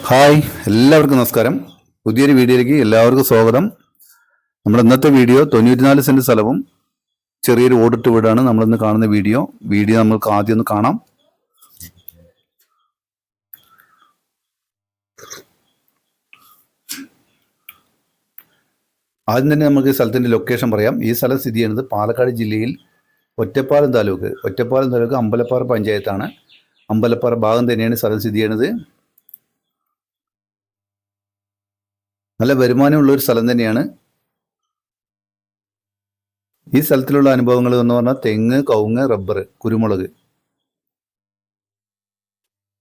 Hi, എല്ലാവർക്കും നമസ്കാരം. പുതിയൊരു വീഡിയോയിലേക്ക് എല്ലാവർക്കും സ്വാഗതം. നമ്മുടെ ഇന്നത്തെ വീഡിയോ 94 സെന്റ് സ്ഥലവും ചെറിയൊരു ഓടിട്ട് വീടാണ് നമ്മളിന്ന് കാണുന്ന വീഡിയോ നമ്മൾക്ക് ആദ്യം ഒന്ന് കാണാം. ആദ്യം തന്നെ നമുക്ക് സ്ഥലത്തിൻ്റെ ലൊക്കേഷൻ പറയാം. ഈ സ്ഥലം സ്ഥിതി ചെയ്യുന്നത് പാലക്കാട് ജില്ലയിൽ ഒറ്റപ്പാലം താലൂക്ക് അമ്പലപ്പാറ പഞ്ചായത്താണ്. അമ്പലപ്പാറ ഭാഗം തന്നെയാണ് സ്ഥലം സ്ഥിതി ചെയ്യുന്നത്. നല്ല വരുമാനമുള്ള ഒരു സ്ഥലം തന്നെയാണ്. ഈ സ്ഥലത്തിലുള്ള അനുഭവങ്ങൾ എന്ന് പറഞ്ഞാൽ തെങ്ങ്, കവുങ്ങ്, റബ്ബർ, കുരുമുളക്,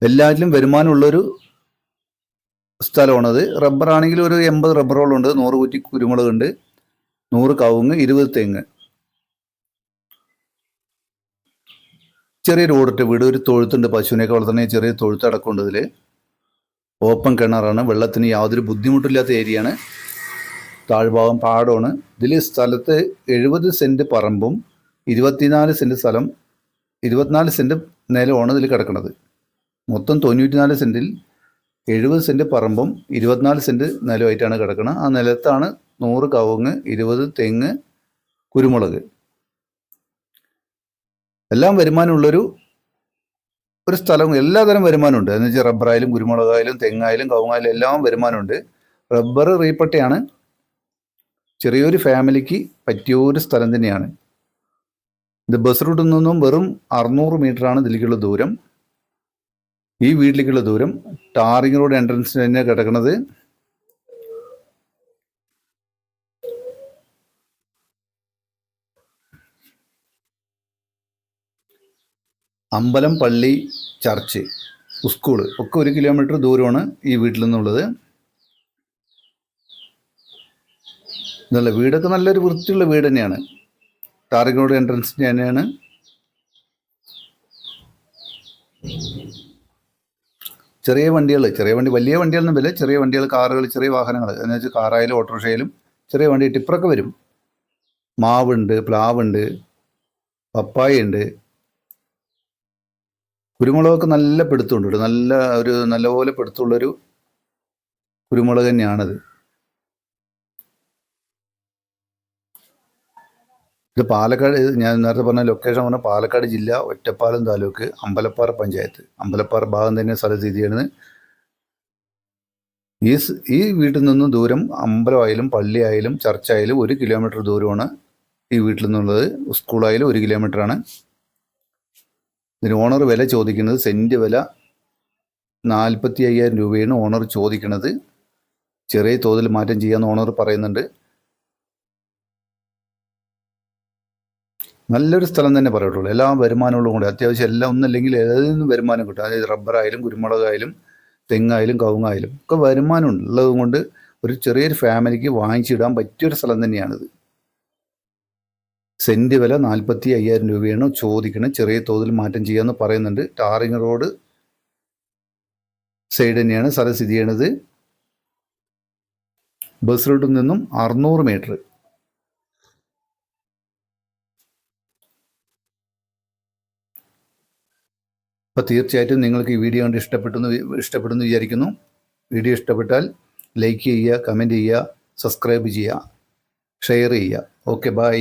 എല്ലാറ്റിലും വരുമാനമുള്ളൊരു സ്ഥലമാണത്. റബ്ബറാണെങ്കിൽ ഒരു 80 റബ്ബറോളുണ്ട്, 100 കുറ്റി കുരുമുളകുണ്ട്, 100 കവുങ്ങ്, 20 തെങ്ങ്. ചെറിയൊരു ഓടിട്ട വീട്, ഒരു തൊഴുത്തുണ്ട്, പശുവിനെയൊക്കെ വളർത്തുന്ന ചെറിയ തൊഴുത്ത് അടക്കമുണ്ട്. ഇതിൽ ഓപ്പൺ കിണറാണ്, വെള്ളത്തിന് യാതൊരു ബുദ്ധിമുട്ടില്ലാത്ത ഏരിയയാണ്. താഴ്ഭാഗം പാടമാണ്. ഇതിൽ സ്ഥലത്ത് 70 സെൻറ്റ് പറമ്പും 24 സെൻറ്റ് സ്ഥലം, 24 സെൻറ്റ് നിലമാണ് ഇതിൽ കിടക്കുന്നത്. മൊത്തം 94 സെൻറ്റിൽ 70 സെൻറ്റ് പറമ്പും 24 സെൻറ്റ് നിലമായിട്ടാണ് കിടക്കുന്നത്. ആ നിലത്താണ് 100 കവുങ്ങ്, 20 തെങ്ങ്, കുരുമുളക്, എല്ലാം വരുമാനമുള്ളൊരു സ്ഥലം. എല്ലാതരം വരുമാനമുണ്ട്. എന്ന് വെച്ചാൽ റബ്ബറായാലും കുരുമുളകായാലും തെങ്ങായാലും കവുങ്ങായാലും എല്ലാം വരുമാനമുണ്ട്. റബ്ബർ റീപ്പട്ടയാണ്. ചെറിയൊരു ഫാമിലിക്ക് പറ്റിയൊരു സ്ഥലം തന്നെയാണ്. ഇത് ബസ് റൂട്ടിൽ നിന്നും വെറും 600 മീറ്ററാണ് ഇതിലേക്കുള്ള ദൂരം. ഈ വീട്ടിലേക്കുള്ള ദൂരം. ടാറിങ് റോഡ് എൻട്രൻസ് തന്നെ കിടക്കുന്നത്. അമ്പലം, പള്ളി, ചർച്ച്, സ്കൂള് ഒക്കെ 1 കിലോമീറ്റർ ദൂരമാണ് ഈ വീട്ടിൽ നിന്നുള്ളത്. ഇതല്ല, വീടൊക്കെ നല്ലൊരു വൃത്തിയുള്ള വീട് തന്നെയാണ്. ടാറിങ് റോഡ് എൻട്രൻസ് തന്നെയാണ്. ചെറിയ വണ്ടി, വലിയ വണ്ടികളൊന്നും ഇല്ല. ചെറിയ വണ്ടികൾ, കാറുകൾ, ചെറിയ വാഹനങ്ങൾ എന്ന് വെച്ചാൽ കാറായാലും ഓട്ടോറിക്ഷയിലും ചെറിയ വണ്ടി, ടിപ്പറൊക്കെ വരും. മാവുണ്ട്, പ്ലാവുണ്ട്, പപ്പായ ഉണ്ട്. കുരുമുളകൊക്കെ നല്ല പിടുത്തമുണ്ട്. നല്ലപോലെ പിടുത്തമുള്ളൊരു കുരുമുളക് തന്നെയാണത്. ഇത് പാലക്കാട്, ഞാൻ നേരത്തെ പറഞ്ഞ ലൊക്കേഷൻ പറഞ്ഞാൽ പാലക്കാട് ജില്ല, ഒറ്റപ്പാലം താലൂക്ക്, അമ്പലപ്പാറ പഞ്ചായത്ത്. അമ്പലപ്പാറ ഭാഗം തന്നെ സ്ഥലം സ്ഥിതി ചെയ്യുന്നത്. ഈ വീട്ടിൽ നിന്നും ദൂരം അമ്പലമായാലും പള്ളിയായാലും ചർച്ചായാലും 1 കിലോമീറ്റർ ദൂരമാണ് ഈ വീട്ടിൽ നിന്നുള്ളത്. സ്കൂളായാലും 1 കിലോമീറ്ററാണ്. ഇതിന് ഓണർ വില ചോദിക്കുന്നത്, സെൻറ്റ് വില 45,000 രൂപയാണ് ഓണർ ചോദിക്കുന്നത്. ചെറിയ തോതിൽ മാറ്റം ചെയ്യാമെന്ന് ഓണർ പറയുന്നുണ്ട്. നല്ലൊരു സ്ഥലം തന്നെ പറയട്ടുള്ളൂ. എല്ലാ വരുമാനമുള്ളതും കൂടെ അത്യാവശ്യം എല്ലാം, ഒന്നല്ലെങ്കിൽ ഏതിൽ നിന്നും വരുമാനം കിട്ടും. അതായത് റബ്ബറായാലും കുരുമുളകായാലും തെങ്ങായാലും കവുങ്ങായാലും ഒക്കെ വരുമാനം ഉള്ളതും കൊണ്ട് ഒരു ചെറിയൊരു ഫാമിലിക്ക് വാങ്ങിച്ചിടാൻ പറ്റിയൊരു സ്ഥലം തന്നെയാണിത്. സെൻറ്റ് വില 45,000 രൂപയാണ് ചോദിക്കുന്നത്. ചെറിയ തോതിൽ മാറ്റം ചെയ്യാമെന്ന് പറയുന്നുണ്ട്. ടാറിങ് റോഡ് സൈഡ് തന്നെയാണ് സ്ഥലം സ്ഥിതി ചെയ്യണത്. ബസ് റൂട്ടിൽ നിന്നും 600 മീറ്റർ. അപ്പോൾ തീർച്ചയായിട്ടും നിങ്ങൾക്ക് ഈ വീഡിയോ കണ്ട് ഇഷ്ടപ്പെടുന്നു വിചാരിക്കുന്നു. വീഡിയോ ഇഷ്ടപ്പെട്ടാൽ ലൈക്ക് ചെയ്യുക, കമൻറ്റ് ചെയ്യുക, സബ്സ്ക്രൈബ് ചെയ്യുക, ഷെയർ ചെയ്യുക. Okay, by.